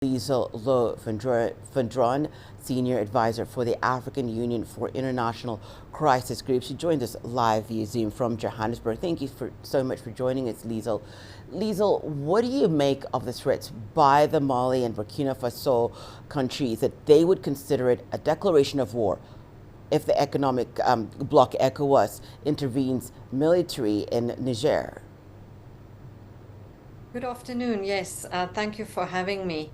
Liesl Louw-Vaudran, Senior Advisor for the African Union for International Crisis Group. She joined us live via Zoom from Johannesburg. Thank you so much for joining us, Liesl. Liesl, what do you make of the threats by the Mali and Burkina Faso countries that they would consider it a declaration of war if the economic bloc ECOWAS intervenes militarily in Niger? Good afternoon. Yes, thank you for having me.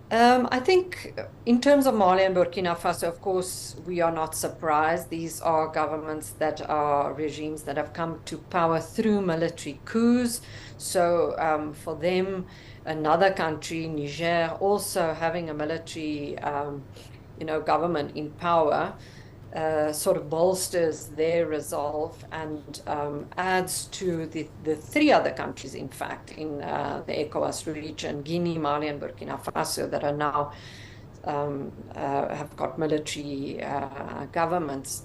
I think in terms of Mali and Burkina Faso, of course, we are not surprised. These are governments that are regimes that have come to power through military coups. So for them, another country, Niger, also having a military, government in power, sort of bolsters their resolve and adds to the three other countries, in fact, in the ECOWAS region, Guinea, Mali, and Burkina Faso, that are now have got military governments.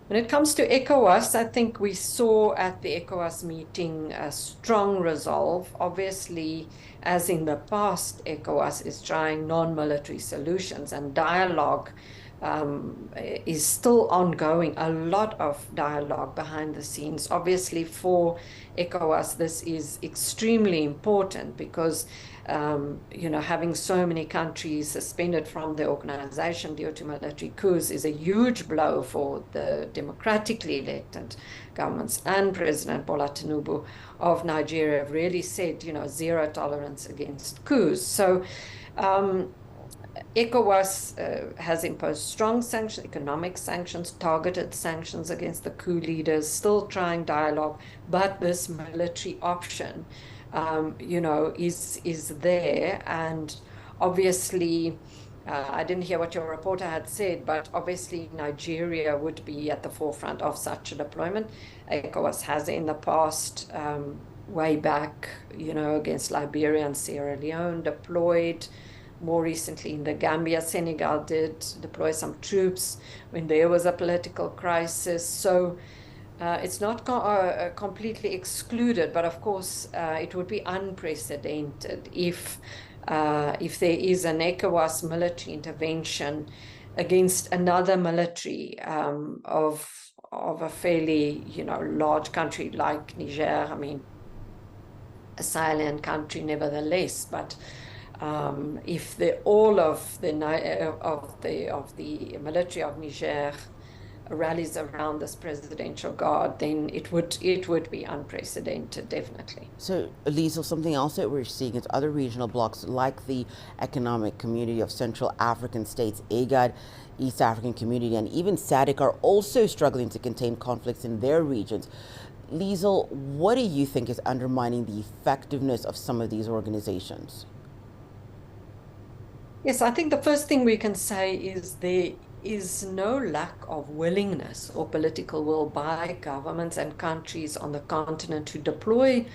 When it comes to ECOWAS, I think we saw at the ECOWAS meeting a strong resolve. Obviously, as in the past, ECOWAS is trying non-military solutions, and dialogue is still ongoing, a lot of dialogue behind the scenes. Obviously, for ECOWAS, this is extremely important because, having so many countries suspended from the organization due to military coups is a huge blow for the democratically elected governments. And President Bola Tinubu of Nigeria have really said, zero tolerance against coups. So, ECOWAS has imposed strong sanctions, economic sanctions, targeted sanctions against the coup leaders, still trying dialogue, but this military option, is there. And obviously, I didn't hear what your reporter had said, but obviously Nigeria would be at the forefront of such a deployment. ECOWAS has in the past, way back, against Liberia and Sierra Leone, deployed. More recently in the Gambia, Senegal did deploy some troops when there was a political crisis. So it's not completely excluded, but of course it would be unprecedented if there is an ECOWAS military intervention against another military of a fairly large country like Niger. I mean, a Sahelian country nevertheless, but if all of the military of Niger rallies around this presidential guard, then it would be unprecedented, definitely. So, Liesl, something else that we're seeing is other regional blocs like the Economic Community of Central African States, IGAD, East African Community, and even SADC are also struggling to contain conflicts in their regions. Liesl, what do you think is undermining the effectiveness of some of these organizations? Yes, I think the first thing we can say is there is no lack of willingness or political will by governments and countries on the continent to deploy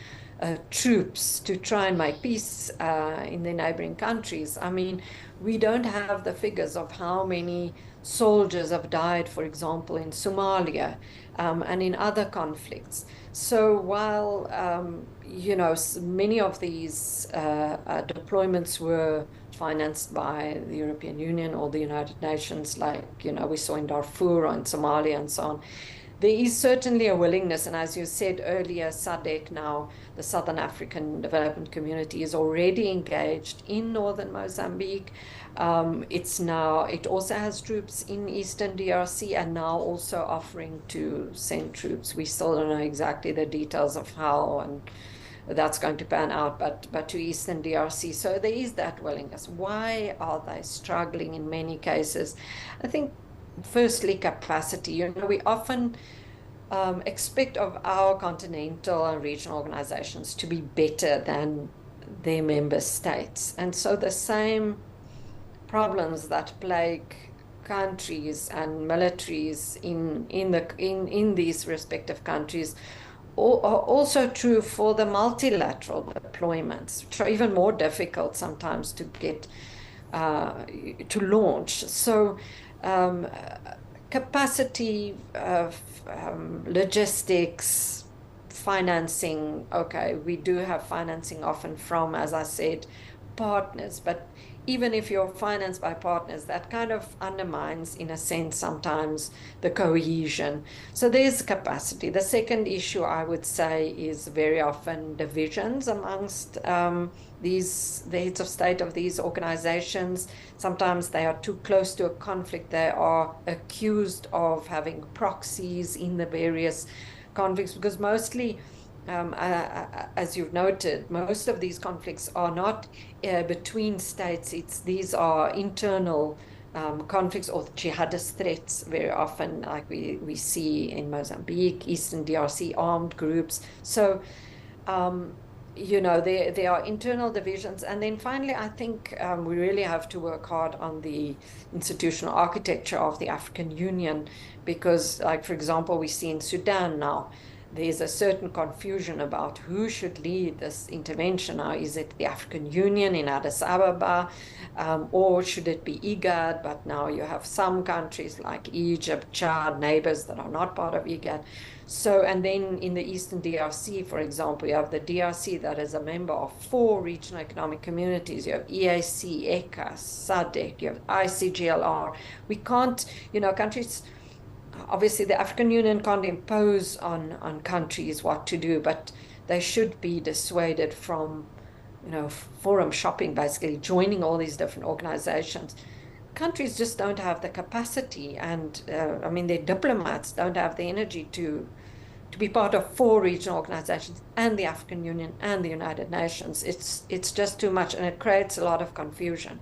troops to try and make peace in the neighboring countries. I mean, we don't have the figures of how many soldiers have died, for example, in Somalia and in other conflicts. So while, many of these deployments were financed by the European Union or the United Nations, like, we saw in Darfur or in Somalia and so on, there is certainly a willingness. And as you said earlier, SADC now, the Southern African Development Community, is already engaged in northern Mozambique. It also has troops in eastern DRC and now also offering to send troops. We still don't know exactly the details of how and that's going to pan out, but to eastern DRC. So there is that willingness. Why are they struggling in many cases? I think firstly, capacity. We often expect of our continental and regional organizations to be better than their member states. And so the same problems that plague countries and militaries in these respective countries are also true for the multilateral deployments, which are even more difficult sometimes to get to launch. So capacity of logistics, financing. Okay, we do have financing often from, as I said, partners, but even if you're financed by partners, that kind of undermines, in a sense, sometimes the cohesion. So there's capacity. The second issue, I would say, is very often divisions amongst the heads of state of these organizations. Sometimes they are too close to a conflict. They are accused of having proxies in the various conflicts, because mostly, as you've noted, most of these conflicts are not between states. These are internal conflicts or jihadist threats very often, like we see in Mozambique, Eastern DRC, armed groups. So, there are internal divisions. And then finally, I think we really have to work hard on the institutional architecture of the African Union, because, like, for example, we see in Sudan now, there's a certain confusion about who should lead this intervention. Now, is it the African Union in Addis Ababa, or should it be IGAD? But now you have some countries like Egypt, Chad, neighbors that are not part of IGAD. So, and then in the Eastern DRC, for example, you have the DRC that is a member of 4 regional economic communities. You have EAC, ECOWAS, SADC, you have ICGLR. We can't, countries, obviously the African Union can't impose on countries what to do, but they should be dissuaded from, forum shopping, basically joining all these different organizations. Countries just don't have the capacity, and their diplomats don't have the energy to be part of 4 regional organizations and the African Union and the United Nations. It's just too much, and it creates a lot of confusion.